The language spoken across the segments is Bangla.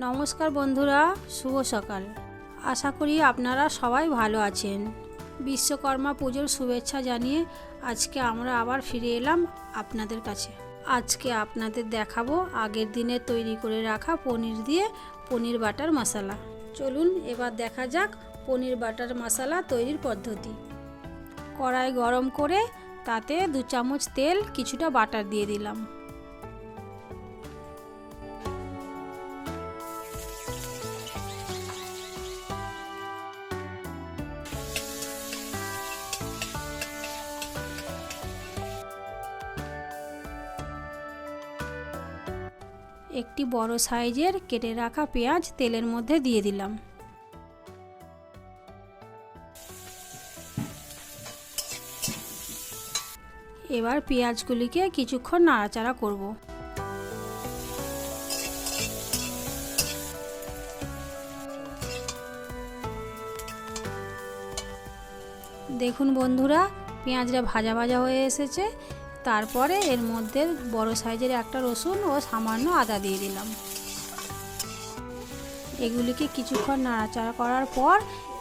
নমস্কার বন্ধুরা, শুভ সকাল। আশা করি আপনারা সবাই ভালো আছেন। বিশ্বকর্মা পুজোর শুভেচ্ছা জানিয়ে আজকে আমরা আবার ফিরে এলাম আপনাদের কাছে। আজকে আপনাদের দেখাবো আগের দিনে তৈরি করে রাখা পনির দিয়ে পনির বাটার মশলা। চলুন এবার দেখা যাক পনির বাটার মশলা তৈরির পদ্ধতি। কড়াই গরম করে তাতে 2 চামচ তেল, কিছুটা বাটার দিয়ে দিলাম। একটি বড় সাইজের কেটে রাখা পেঁয়াজ তেলের মধ্যে দিয়ে দিলাম। এবার পেঁয়াজগুলিকে কিছুক্ষণ নাড়াচাড়া করব। দেখুন বন্ধুরা, পেঁয়াজটা ভাজা ভাজা হয়ে এসেছে। তারপরে এর মধ্যে বড় সাইজের একটা রসুন ও সামান্য আদা দিয়ে দিলাম। এগুলিকে কিছুক্ষণ নাড়াচাড়া করার পর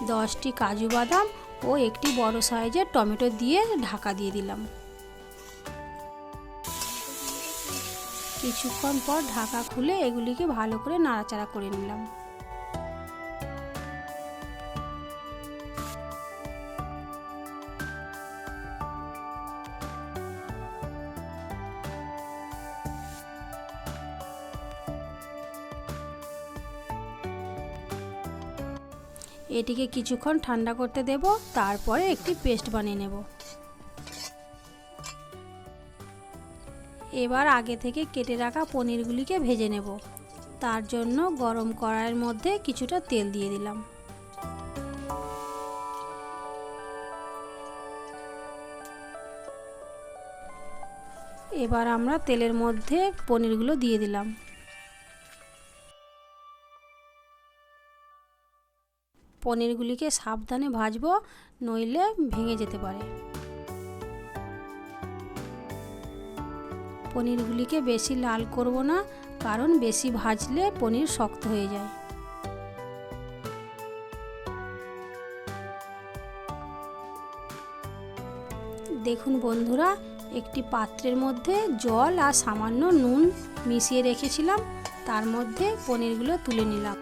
10টি কাজু বাদাম ও একটি বড় সাইজের টমেটো দিয়ে ঢাকা দিয়ে দিলাম। কিছুক্ষণ পর ঢাকা খুলে এগুলিকে ভালো করে নাড়াচাড়া করে নিলাম। এটিকে কিছুক্ষণ ঠান্ডা করতে দেব, তারপরে একটি পেস্ট বানিয়ে নেব। এবার আগে থেকে কেটে রাখা পনিরগুলিকে ভেজে নেব। তার জন্য গরম কড়াইয়ের মধ্যে কিছুটা তেল দিয়ে দিলাম। এবার আমরা তেলের মধ্যে পনিরগুলো দিয়ে দিলাম। পনিরগুলিকে সাবধানে ভাজবো, নইলে ভেঙে যেতে পারে। পনিরগুলিকে বেশি লাল করব না, কারণ বেশি ভাজলে পনির শক্ত হয়ে যায়। দেখুন বন্ধুরা, একটি পাত্রের মধ্যে জল আর সামান্য নুন মিশিয়ে রেখেছিলাম, তার মধ্যে পনিরগুলো তুলে নিলাম।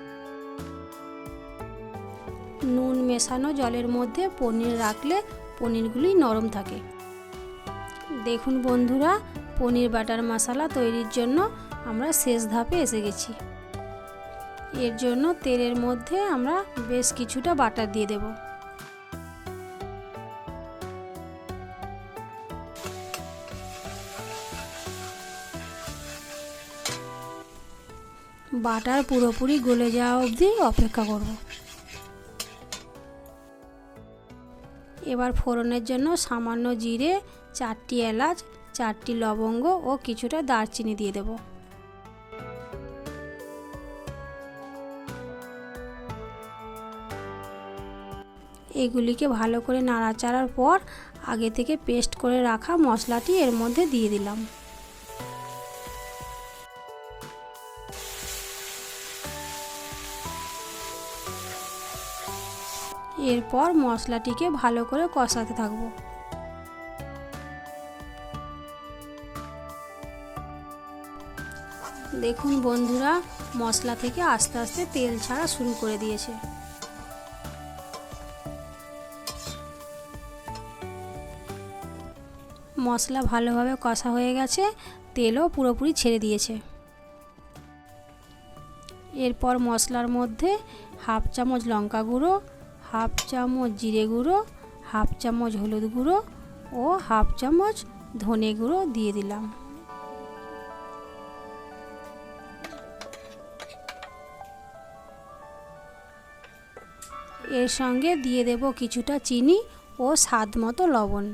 নুন মেশানো জলের মধ্যে পনির রাখলে পনিরগুলি নরম থাকে। দেখুন বন্ধুরা, পনির বাটার মশলা তৈরির জন্য আমরা শেষ ধাপে এসে গেছি। এর জন্য তেলের মধ্যে আমরা বেশ কিছুটা বাটার দিয়ে দেব। বাটার পুরোপুরি গলে যাওয়া অবধি অপেক্ষা করব। এবার ফোড়নের জন্য সামান্য জিরে, 4টি এলাচ, 4টি লবঙ্গ ও কিছুটা দারচিনি দিয়ে দেব। এগুলিকে ভালো করে নাড়াচাড়ার পর আগে থেকে পেস্ট করে রাখা মশলাটি এর মধ্যে দিয়ে দিলাম। এরপর মশলাটিকে ভালো করে কষাতে থাকব। দেখুন বন্ধুরা, মশলা থেকে আস্তে আস্তে তেল ছাড়া শুরু করে দিয়েছে। মশলা ভালোভাবে কষা হয়ে গেছে, তেলও পুরোপুরি ছেড়ে দিয়েছে। এরপর মশলার মধ্যে 1/2 চামচ লঙ্কা গুঁড়ো, 1/2 চামচ জিরে গুঁড়ো, 1/2 চামচ হলুদ গুঁড়ো ও 1/2 চামচ ধনে গুঁড়ো দিয়ে দিলাম। এর সঙ্গে দিয়ে দেব কিছুটা চিনি ও স্বাদ মতো লবণ।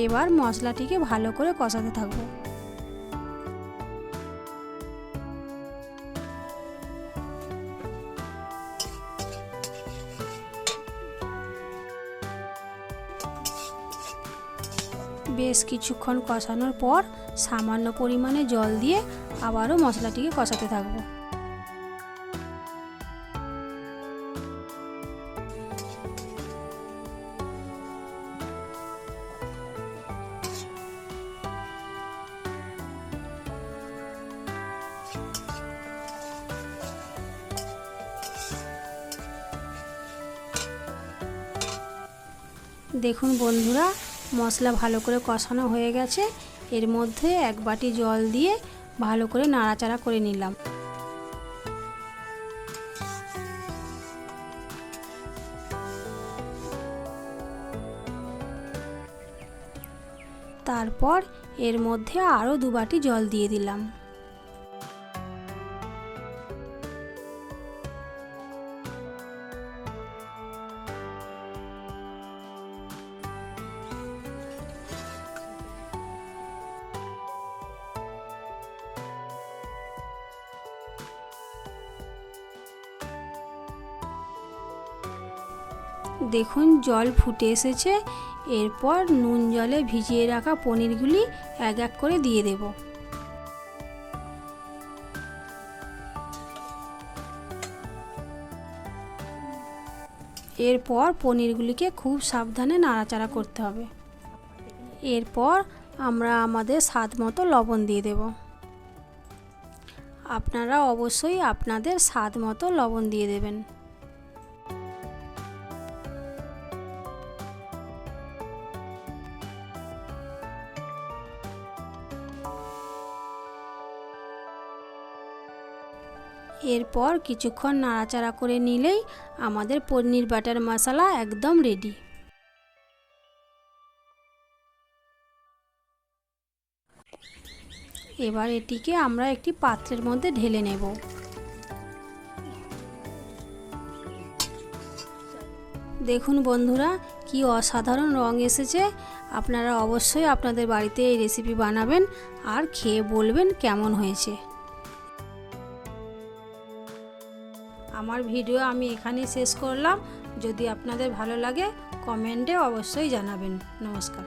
এবার মশলাটিকে ভালো করে কষাতে থাকবো। বেশ কিছুক্ষণ কষানোর পর সামান্য পরিমাণে জল দিয়ে আবারও মশলাটিকে কষাতে থাকবো। দেখুন বন্ধুরা, মশলা ভালো করে কষানো হয়ে গেছে। এর মধ্যে 1 বাটি জল দিয়ে ভালো করে নাড়াচাড়া করে নিলাম। তারপর এর মধ্যে আরও 2 বাটি জল দিয়ে দিলাম। দেখুন জল ফুটে এসেছে। এরপর নুন জলে ভিজিয়ে রাখা পনিরগুলি এক এক করে দিয়ে দেব। এরপর পনিরগুলিকে খুব সাবধানে নাড়াচাড়া করতে হবে। এরপর আমরা আমাদের স্বাদ মতো লবণ দিয়ে দেব। আপনারা অবশ্যই আপনাদের স্বাদ মতো লবণ দিয়ে দেবেন। এরপর কিছুক্ষণ নাড়াচাড়া করে নিলেই আমাদের পনির বাটার মশলা একদম রেডি। এবার এটিকে আমরা একটি পাত্রের মধ্যে ঢেলে নেব। দেখুন বন্ধুরা, কি অসাধারণ রং এসেছে। আপনারা অবশ্যই আপনাদের বাড়িতে এই রেসিপি বানাবেন আর খেয়ে বলবেন কেমন হয়েছে। আমার ভিডিও আমি এখানেই শেষ করলাম। যদি আপনাদের ভালো লাগে কমেন্টে অবশ্যই জানাবেন। নমস্কার।